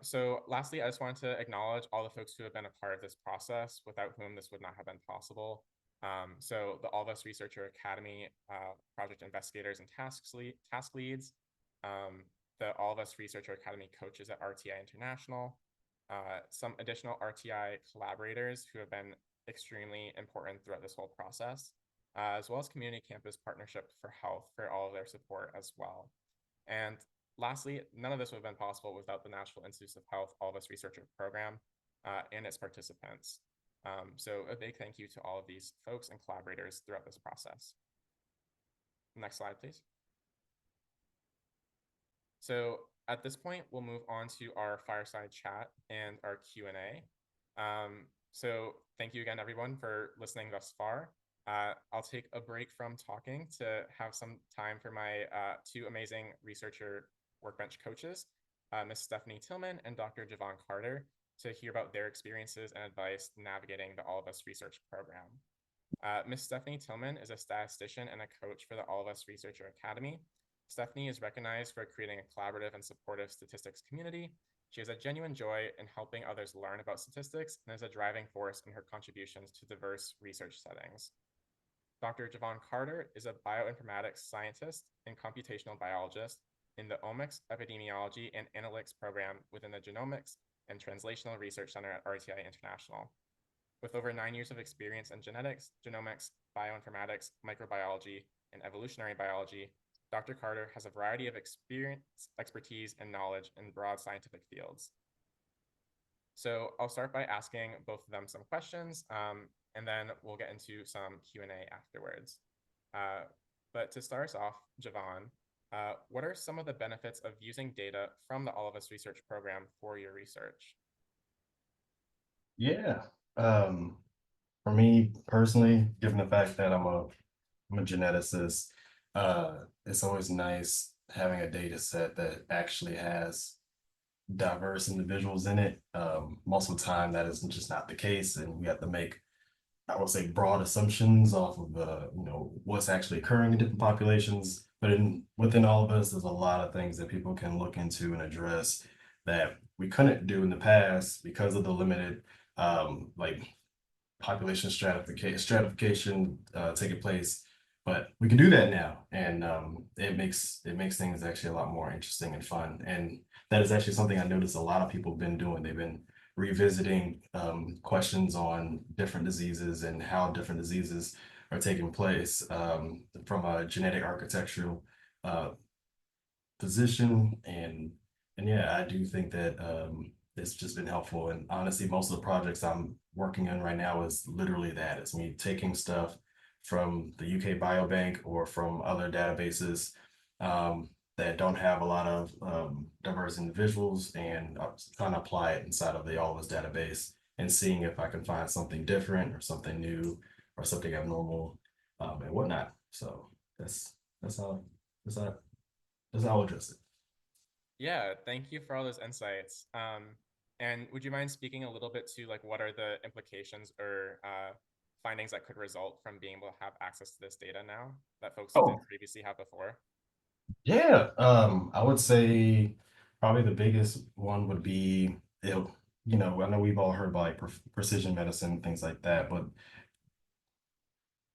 So lastly, I just wanted to acknowledge all the folks who have been a part of this process, without whom this would not have been possible. So the All of Us Researcher Academy project investigators and task leads, the All of Us Researcher Academy coaches at RTI International, some additional RTI collaborators who have been extremely important throughout this whole process, as well as Community Campus Partnership for Health for all of their support as well. And lastly, none of this would have been possible without the National Institutes of Health All of Us Researcher Program and its participants. So a big thank you to all of these folks and collaborators throughout this process. Next slide, please. So at this point, we'll move on to our fireside chat and our Q&A. So thank you again, everyone, for listening thus far. I'll take a break from talking to have some time for my two amazing Researcher Workbench coaches, Ms. Stephanie Tillman and Dr. Javon Carter, to hear about their experiences and advice navigating the All of Us research program. Ms. Stephanie Tillman is a statistician and a coach for the All of Us Researcher Academy. Stephanie is recognized for creating a collaborative and supportive statistics community. She has a genuine joy in helping others learn about statistics and is a driving force in her contributions to diverse research settings. Dr. Javon Carter is a bioinformatics scientist and computational biologist in the Omics, Epidemiology, and Analytics program within the Genomics and Translational Research Center at RTI International. With over 9 years of experience in genetics, genomics, bioinformatics, microbiology, and evolutionary biology, Dr. Carter has a variety of experience, expertise, and knowledge in broad scientific fields. So I'll start by asking both of them some questions, and then we'll get into some Q&A afterwards. But to start us off, Javon, what are some of the benefits of using data from the All of Us research program for your research? Yeah, for me personally, given the fact that I'm a geneticist, it's always nice having a data set that actually has diverse individuals in it. Most of the time that is just not the case, and we have to make, I would say, broad assumptions off of what's actually occurring in different populations. But within all of us, there's a lot of things that people can look into and address that we couldn't do in the past because of the limited population stratification taking place. But we can do that now, and it makes things actually a lot more interesting and fun. And that is actually something I noticed a lot of people have been doing. They've been revisiting questions on different diseases and how different diseases are taking place from a genetic architectural position. And yeah, I do think that it's just been helpful. And honestly, most of the projects I'm working on right now is literally that. It's me taking stuff from the UK Biobank or from other databases that don't have a lot of diverse individuals, and trying to apply it inside of the Always database and seeing if I can find something different or something new or something abnormal and whatnot. So that's how that's how that's how I'll address it. Yeah, thank you for all those insights. And would you mind speaking a little bit to like what are the implications or findings that could result from being able to have access to this data now that folks Oh, didn't previously have before? yeah. I would say probably the biggest one would be it, I know we've all heard about like precision medicine, things like that, but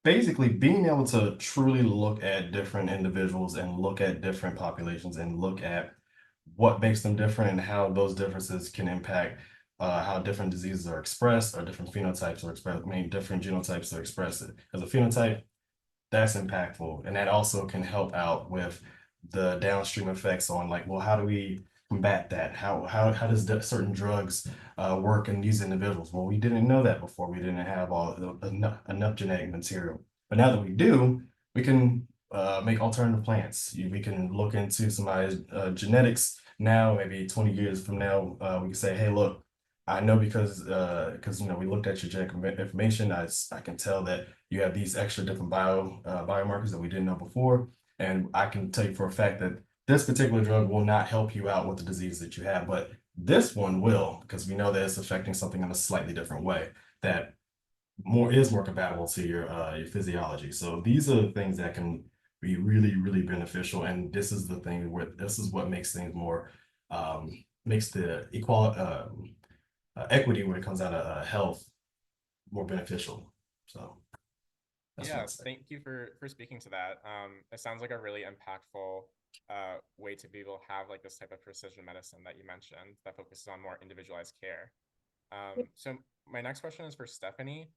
basically being able to truly look at different individuals and look at different populations and look at what makes them different and how those differences can impact how different diseases are expressed or different phenotypes are expressed, I mean, different genotypes are expressed. As a phenotype, that's impactful. And that also can help out with the downstream effects on like, well, how do we combat that? How does certain drugs work in these individuals? Well, we didn't know that before. We didn't have enough genetic material. But now that we do, we can make alternative plans. We can look into somebody's genetics now, maybe 20 years from now, we can say, hey, look, I know because we looked at your genetic information. I can tell that you have these extra different biomarkers that we didn't know before, and I can tell you for a fact that this particular drug will not help you out with the disease that you have, but this one will, because we know that it's affecting something in a slightly different way that more compatible to your physiology. So these are the things that can be really, really beneficial, and this is the thing where this is what makes things more makes the equity when it comes out of health more beneficial. So that's what Yeah, I'd say. thank you for speaking to that. It sounds like a really impactful way to be able to have like this type of precision medicine that you mentioned that focuses on more individualized care. So my next question is for Stephanie.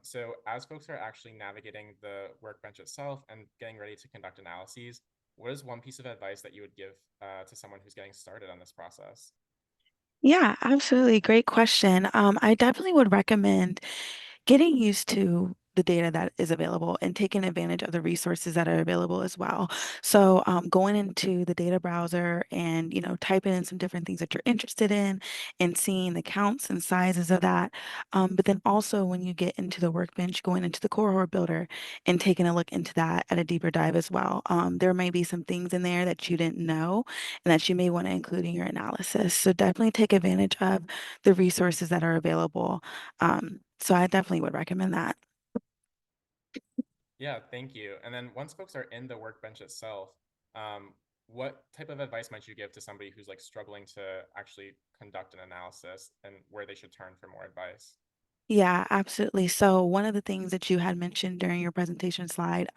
So as folks are actually navigating the workbench itself and getting ready to conduct analyses, what is one piece of advice that you would give to someone who's getting started on this process? Yeah, absolutely. Great question. I definitely would recommend getting used to the data that is available and taking advantage of the resources that are available as well. So going into the data browser and typing in some different things that you're interested in and seeing the counts and sizes of that. But then also when you get into the workbench, going into the cohort builder and taking a look into that at a deeper dive as well. There may be some things in there that you didn't know and that you may want to include in your analysis. So definitely take advantage of the resources that are available. So I definitely would recommend that. Yeah, thank you. And then once folks are in the workbench itself, what type of advice might you give to somebody who's like struggling to actually conduct an analysis and where they should turn for more advice? Yeah, absolutely. So one of the things that you had mentioned during your presentation slide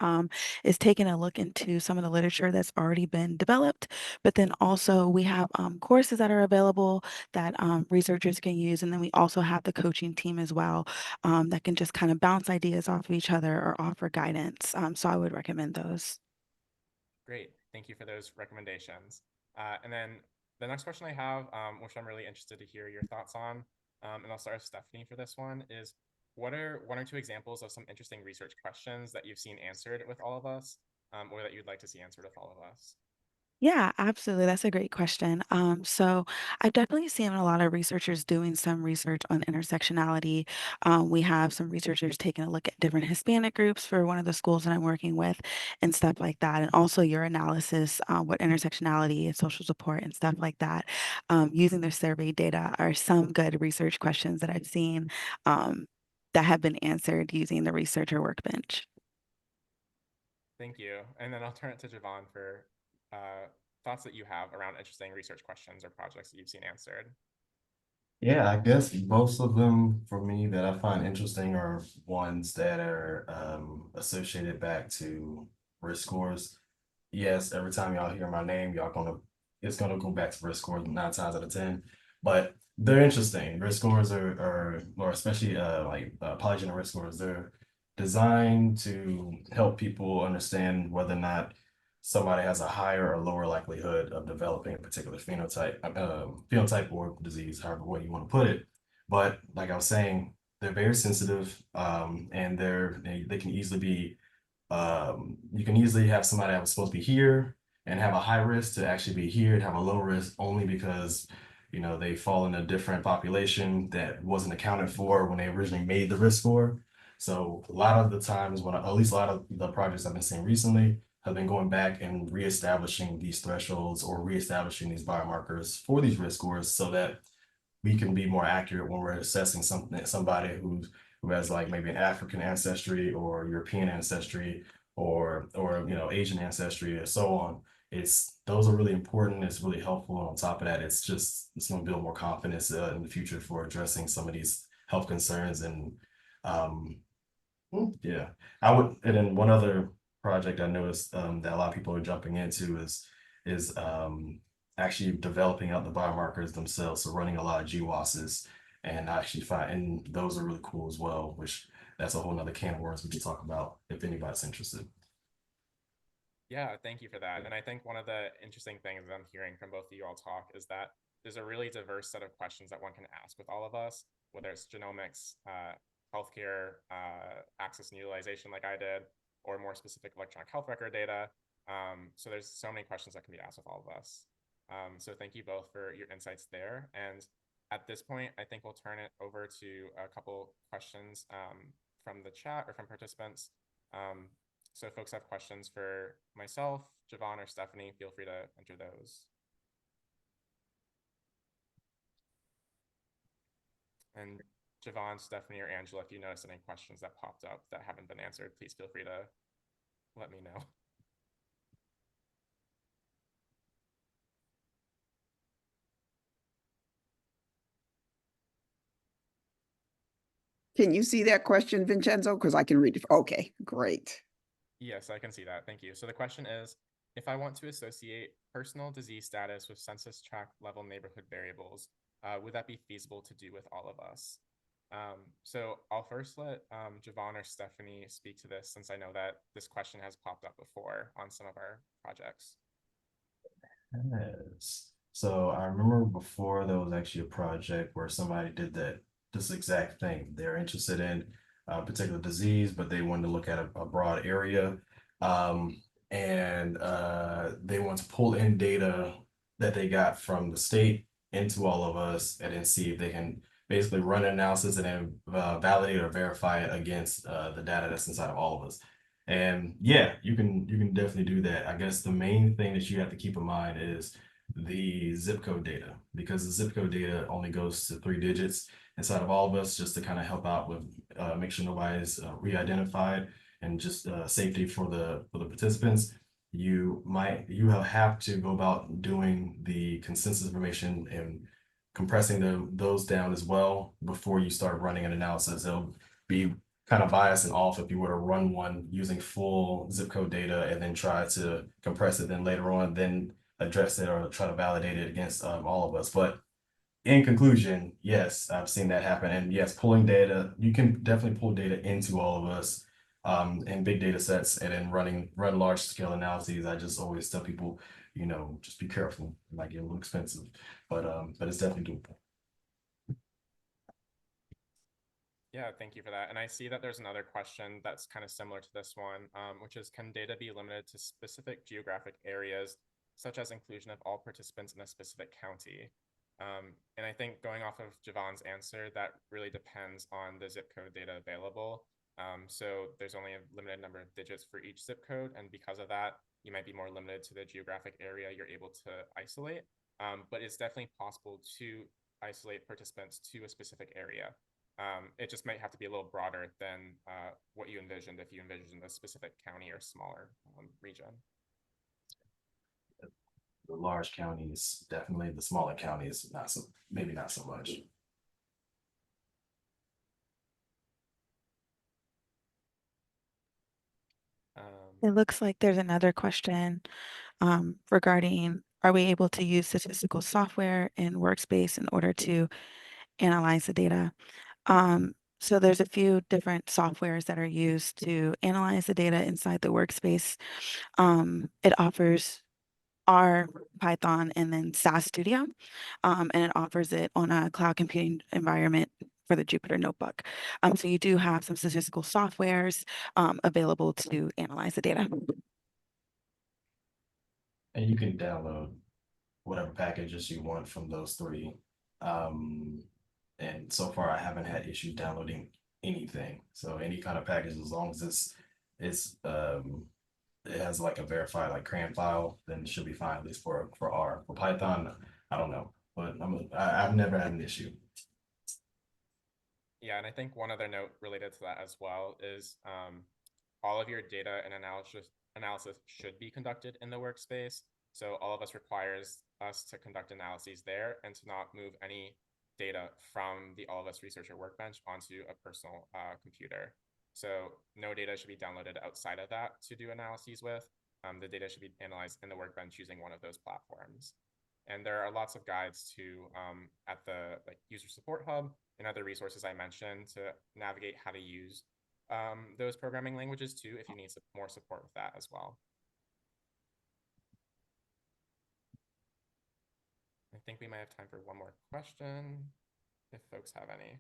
is taking a look into some of the literature that's already been developed, but then also we have courses that are available that researchers can use, and then we also have the coaching team as well that can just kind of bounce ideas off of each other or offer guidance. So I would recommend those. Great. Thank you for those recommendations. And then the next question I have, which I'm really interested to hear your thoughts on, and I'll start with Stephanie for this one, is what are one or two examples of some interesting research questions that you've seen answered with all of us, or that you'd like to see answered with all of us? Yeah, absolutely. That's a great question. So I've definitely seen a lot of researchers doing some research on intersectionality. We have some researchers taking a look at different Hispanic groups for one of the schools that I'm working with and stuff like that. And also your analysis, what intersectionality and social support and stuff like that, using their survey data are some good research questions that I've seen that have been answered using the Researcher Workbench. Thank you. And then I'll turn it to Javon for thoughts that you have around interesting research questions or projects that you've seen answered. Yeah, I guess most of them for me that I find interesting are ones that are associated back to risk scores. Yes, every time y'all hear my name, it's gonna go back to risk scores 9 times out of 10. But they're interesting. Risk scores are or especially polygenic risk scores, they're designed to help people understand whether or not somebody has a higher or lower likelihood of developing a particular phenotype or disease, however way you want to put it. But like I was saying, they're very sensitive, and they can easily be you can easily have somebody that was supposed to be here and have a high risk to actually be here and have a low risk only because they fall in a different population that wasn't accounted for when they originally made the risk score. So a lot of the times at least a lot of the projects I've been seeing recently have been going back and reestablishing these thresholds or reestablishing these biomarkers for these risk scores so that we can be more accurate when we're assessing somebody who has like maybe an African ancestry or European ancestry or Asian ancestry or so on. Those are really important. It's really helpful. And on top of that, it's going to build more confidence in the future for addressing some of these health concerns. And yeah, and then one other project I noticed that a lot of people are jumping into is actually developing out the biomarkers themselves. So running a lot of GWASs and and those are really cool as well, which that's a whole nother can of worms we can talk about if anybody's interested. Yeah, thank you for that. And I think one of the interesting things that I'm hearing from both of you all talk is that there's a really diverse set of questions that one can ask with all of us, whether it's genomics, healthcare, access and utilization like I did, or more specific electronic health record data. So there's so many questions that can be asked with all of us. So thank you both for your insights there. And at this point, I think we'll turn it over to a couple questions from the chat or from participants. So if folks have questions for myself, Javon, or Stephanie, feel free to enter those. And Javon, Stephanie, or Angela, if you notice any questions that popped up that haven't been answered, please feel free to let me know. Can you see that question, Vincenzo? Because I can read it. Okay, great. Yes, I can see that. Thank you. So the question is, if I want to associate personal disease status with census tract level neighborhood variables, would that be feasible to do with all of us? So I'll first let Javon or Stephanie speak to this, since I know that this question has popped up before on some of our projects. Yes. So I remember before there was actually a project where somebody did this exact thing. They're interested in a particular disease, but they wanted to look at a broad area. And they want to pull in data that they got from the state into all of us and then see if they can basically run an analysis and then validate or verify it against the data that's inside of all of us. And yeah, you can definitely do that. I guess the main thing that you have to keep in mind is the zip code data, because the zip code data only goes to 3 digits inside of all of us, just to kind of help out with make sure nobody's re-identified and just safety for the participants. You have to go about doing the consensus information and compressing those down as well before you start running an analysis. It'll be kind of biased and off if you were to run one using full zip code data and then try to compress it, then later on then address it or try to validate it against all of us. But in conclusion, yes, I've seen that happen. And yes, pulling data, you can definitely pull data into all of us in big data sets and then run large scale analyses. I just always tell people, just be careful. It might get a little expensive, but it's definitely doable. Yeah, thank you for that. And I see that there's another question that's kind of similar to this one, which is, can data be limited to specific geographic areas, such as inclusion of all participants in a specific county? And I think going off of Javon's answer, that really depends on the zip code data available. So there's only a limited number of digits for each zip code. And because of that, you might be more limited to the geographic area you're able to isolate. But it's definitely possible to isolate participants to a specific area. It just might have to be a little broader than what you envisioned if you envisioned a specific county or smaller region. The large counties, definitely. The smaller counties, maybe not so much. It looks like there's another question regarding, are we able to use statistical software in Workspace in order to analyze the data? So there's a few different softwares that are used to analyze the data inside the workspace. It offers R, Python, and then SAS Studio, and it offers it on a cloud computing environment for the Jupyter Notebook. So you do have some statistical softwares available to analyze the data. And you can download whatever packages you want from those three. And so far I haven't had issues downloading anything. So any kind of package, as long as it has like a verified like cram file, then it should be fine, at least for R. For Python, I don't know, but I've never had an issue. Yeah, and I think one other note related to that as well is all of your data and analysis should be conducted in the workspace. So all of us requires us to conduct analyses there and to not move any data from the All of Us Researcher Workbench onto a personal computer. So no data should be downloaded outside of that to do analyses with. The data should be analyzed in the Workbench using one of those platforms. And there are lots of guides to at the user support hub and other resources I mentioned to navigate how to use those programming languages too, if you need some more support with that as well. I think we might have time for one more question, if folks have any.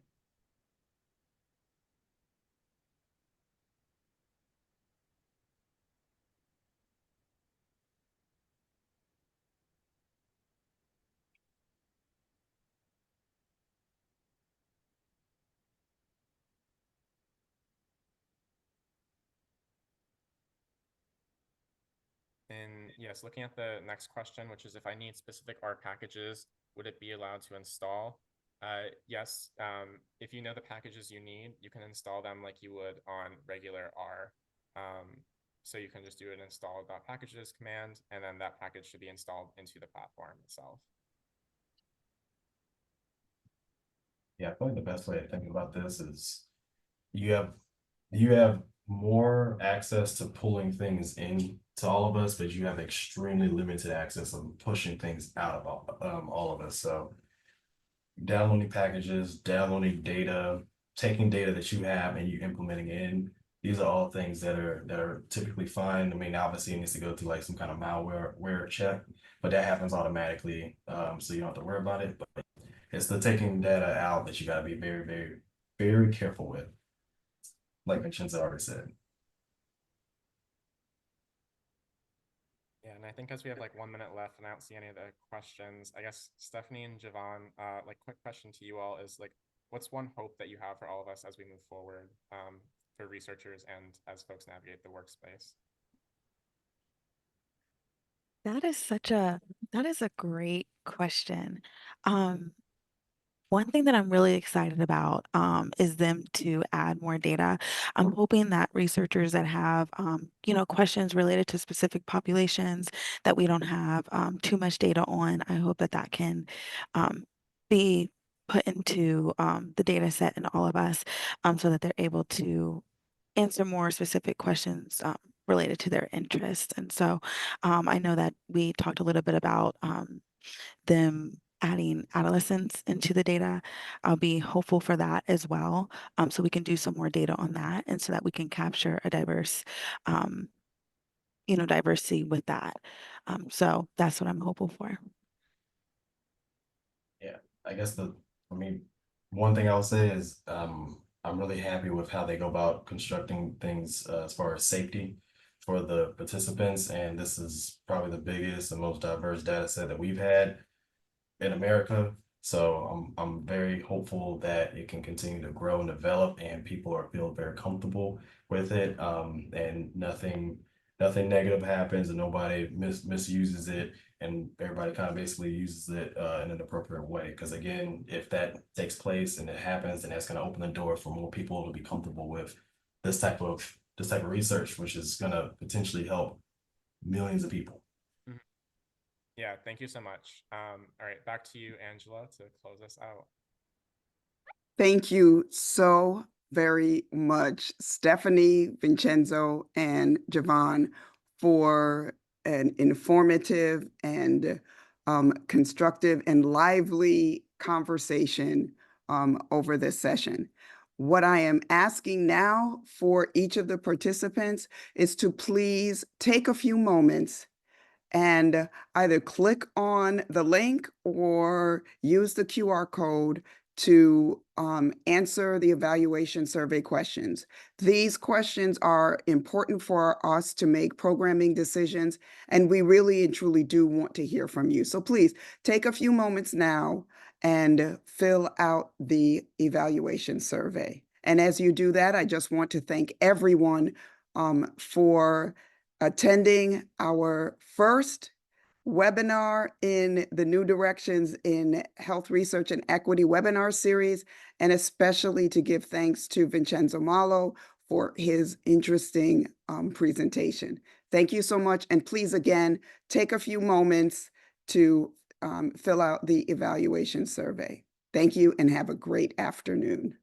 And yes, looking at the next question, which is if I need specific R packages, would it be allowed to install? Yes, if you know the packages you need, you can install them like you would on regular R. So you can just do an install.packages command, and then that package should be installed into the platform itself. Yeah, I feel like the best way to think about this is you have more access to pulling things in to all of us, but you have extremely limited access of pushing things out of all of us. So downloading packages, downloading data, taking data that you have and you implementing it in. These are all things that are typically fine. I mean, obviously it needs to go through like some kind of malware check, but that happens automatically. So you don't have to worry about it. But it's the taking data out that you got to be very, very, very careful with. Like Vincenzo already said. Yeah, and I think as we have like 1 minute left and I don't see any of the questions, I guess Stephanie and Javon, like quick question to you all is like, what's one hope that you have for all of us as we move forward for researchers and as folks navigate the workspace? That is a great question. One thing that I'm really excited about is them to add more data. I'm hoping that researchers that have, questions related to specific populations that we don't have too much data on, I hope that that can be put into the data set in all of us so that they're able to answer more specific questions related to their interests. And so I know that we talked a little bit about them adding adolescents into the data. I'll be hopeful for that as well. So we can do some more data on that and so that we can capture a diverse, diversity with that. So that's what I'm hopeful for. Yeah, I guess for me, one thing I'll say is I'm really happy with how they go about constructing things as far as safety for the participants. And this is probably the biggest and most diverse data set that we've had in America. So I'm very hopeful that it can continue to grow and develop and people feel very comfortable with it. And nothing negative happens and nobody misuses it and everybody kind of basically uses it in an appropriate way. Because again, if that takes place and it happens, then that's going to open the door for more people to be comfortable with this type of research, which is going to potentially help millions of people. Yeah, thank you so much. All right, back to you, Angela, to close us out. Thank you so very much, Stephanie, Vincenzo, and Javon, for an informative and constructive and lively conversation over this session. What I am asking now for each of the participants is to please take a few moments and either click on the link or use the QR code to answer the evaluation survey questions. These questions are important for us to make programming decisions, and we really and truly do want to hear from you. So please take a few moments now and fill out the evaluation survey. And as you do that, I just want to thank everyone for attending our first webinar in the New Directions in Health Research and Equity webinar series, and especially to give thanks to Vincenzo Malo for his interesting presentation. Thank you so much. And please, again, take a few moments to fill out the evaluation survey. Thank you and have a great afternoon.